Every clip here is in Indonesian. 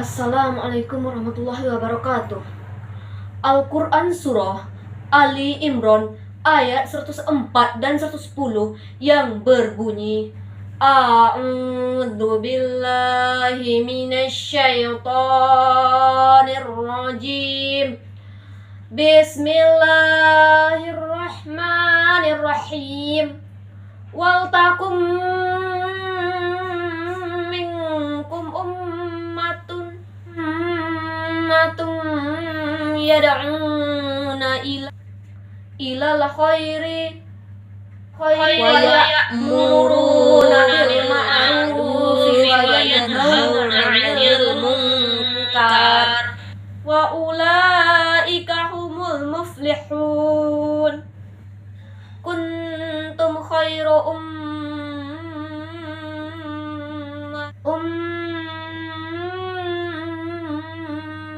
Assalamualaikum warahmatullahi wabarakatuh. Al-Quran Surah Ali Imran ayat 104 dan 110 yang berbunyi, A'udzu billahi minasyaitonir rajim. Bismillahirrahmanirrahim. Wal takum minkum yad'una ilal khairi wa ya'muruna bil ma'rufi wa yanhauna 'anil munkar wa ulaika humul muflihun. Kuntum khairu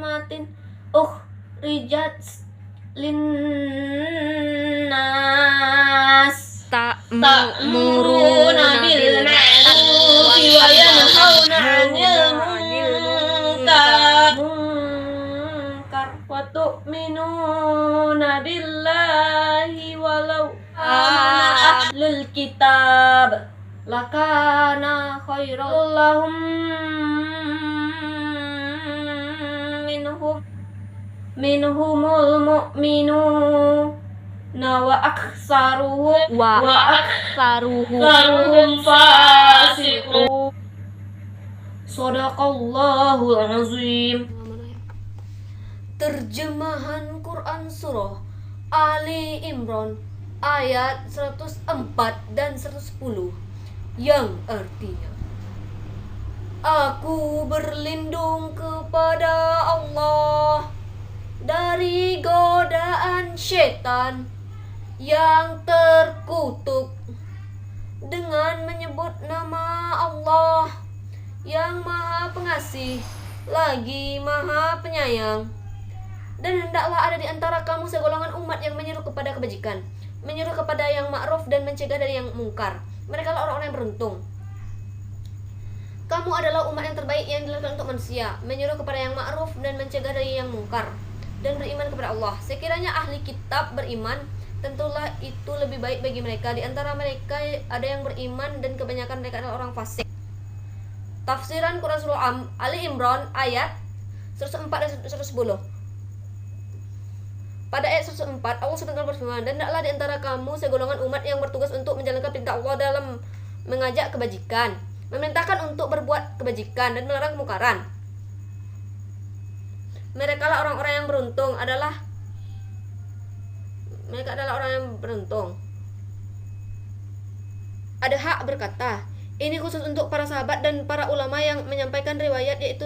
ummatin ukhrijat linnas ta'muruna bil ma'rufi wa yanhauna 'anil munkar wa tu'minuna billahi walau ahlul kitab lakana khairal lahum minhumul mu'minuna wa aktsaruhum fasiqun. Shadaqallahul azim. Terjemahan Quran Surah Ali Imran ayat 104 dan 110 yang artinya, aku berlindung kepada Allah dari godaan syaitan yang terkutuk dengan menyebut nama Allah yang Maha Pengasih lagi Maha Penyayang. Dan hendaklah ada di antara kamu segolongan umat yang menyeru kepada kebajikan, menyeru kepada yang ma'ruf dan mencegah dari yang mungkar. Mereka adalah orang-orang yang beruntung. Kamu adalah umat yang terbaik yang dilakukan untuk manusia, menyeru kepada yang ma'ruf dan mencegah dari yang mungkar, dan beriman kepada Allah. Sekiranya ahli kitab beriman, tentulah itu lebih baik bagi mereka. Di antara mereka ada yang beriman dan kebanyakan mereka adalah orang fasik. Tafsiran Quran Surah Ali Imran ayat 104 dan 110. Pada ayat 104 Allah SWT berfirman, dan hendaklah di antara kamu segolongan umat yang bertugas untuk menjalankan perintah Allah dalam mengajak kebajikan, memerintahkan untuk berbuat kebajikan dan melarang kemungkaran. Mereka adalah orang-orang yang beruntung, mereka adalah orang yang beruntung. Ada hak berkata, ini khusus untuk para sahabat dan para ulama yang menyampaikan riwayat, yaitu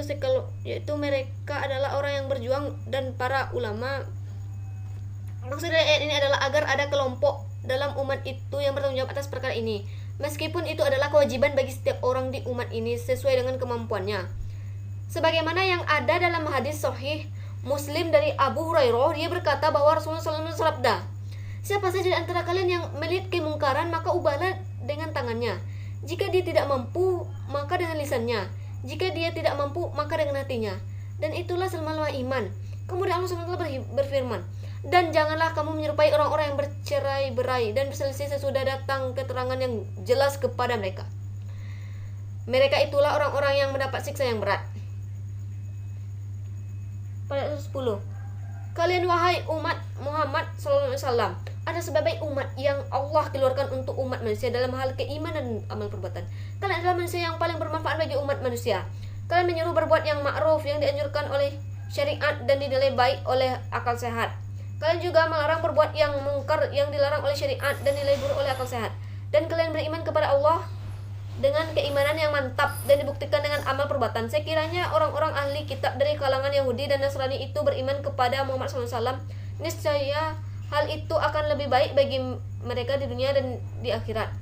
mereka adalah orang yang berjuang dan para ulama. Maksud dari ayat ini adalah agar ada kelompok dalam umat itu yang bertanggung jawab atas perkara ini, meskipun itu adalah kewajiban bagi setiap orang di umat ini sesuai dengan kemampuannya. Sebagaimana yang ada dalam hadis sahih Muslim dari Abu Hurairah, dia berkata bahwa Rasulullah SAW bersabda, siapa saja di antara kalian yang melihat kemungkaran, maka ubahlah dengan tangannya. Jika dia tidak mampu, maka dengan lisannya. Jika dia tidak mampu, maka dengan hatinya. Dan itulah selama-lama iman. Kemudian Allah SWT berfirman, dan janganlah kamu menyerupai orang-orang yang bercerai-berai dan berselisih sesudah datang keterangan yang jelas kepada mereka. Mereka itulah orang-orang yang mendapat siksa yang berat. Pada ayat 10, kalian wahai umat Muhammad SAW ada sebagai umat yang Allah keluarkan untuk umat manusia dalam hal keimanan dan amal perbuatan. Kalian adalah manusia yang paling bermanfaat bagi umat manusia. Kalian menyuruh berbuat yang ma'ruf yang dianjurkan oleh syariat dan dinilai baik oleh akal sehat. Kalian juga melarang berbuat yang mungkar yang dilarang oleh syariat dan dinilai buruk oleh akal sehat. Dan kalian beriman kepada Allah dengan keimanan yang mantap dan dibuktikan dengan amal perbuatan. Sekiranya orang-orang ahli kitab dari kalangan Yahudi dan Nasrani itu beriman kepada Muhammad SAW, niscaya hal itu akan lebih baik bagi mereka di dunia dan di akhirat.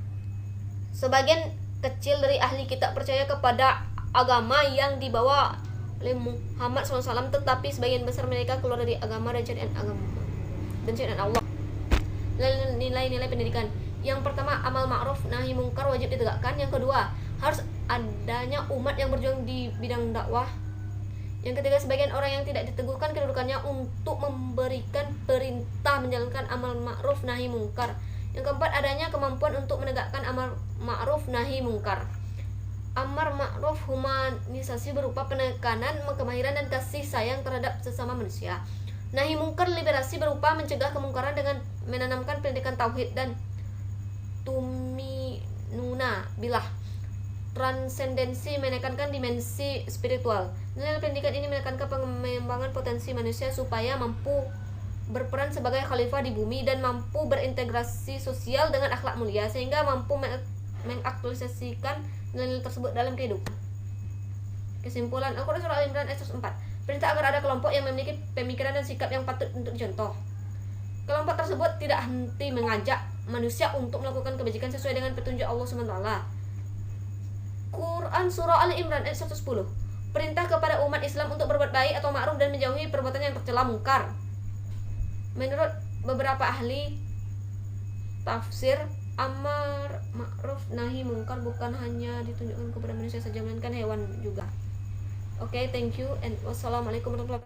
Sebagian kecil dari ahli kitab percaya kepada agama yang dibawa oleh Muhammad SAW, tetapi sebagian besar mereka keluar dari agama dan syariat Allah. Nilai-nilai pendidikan. Yang pertama, amal ma'ruf nahi mungkar wajib ditegakkan. Yang kedua, harus adanya umat yang berjuang di bidang dakwah. Yang ketiga, sebagian orang yang tidak diteguhkan kedudukannya untuk memberikan perintah, menjalankan amal ma'ruf nahi mungkar. Yang keempat, adanya kemampuan untuk menegakkan amal ma'ruf nahi mungkar. Amar ma'ruf humanisasi berupa penekanan, kemahiran dan kasih sayang terhadap sesama manusia. Nahi mungkar liberasi berupa mencegah kemungkaran dengan menanamkan pendidikan tauhid dan tuminuna bilah. Transendensi menekankan dimensi spiritual. Nilai pendidikan ini menekankan pengembangan potensi manusia supaya mampu berperan sebagai khalifah di bumi dan mampu berintegrasi sosial dengan akhlak mulia sehingga mampu mengaktualisasikan nilai tersebut dalam kehidupan. Kesimpulan, Al-Quran Surah Al-Imran ayat 104. Perintah agar ada kelompok yang memiliki pemikiran dan sikap yang patut untuk dicontoh. Kelompok tersebut tidak henti mengajak manusia untuk melakukan kebajikan sesuai dengan petunjuk Allah SWT. Quran Surah Al-Imran ayat 110. Perintah kepada umat Islam untuk berbuat baik atau ma'ruf dan menjauhi perbuatan yang tercela mungkar. Menurut beberapa ahli tafsir, amar ma'ruf nahi mungkar bukan hanya ditunjukkan kepada manusia saja, melainkan hewan juga. Oke, thank you and wassalamualaikum warahmatullahi wabarakatuh.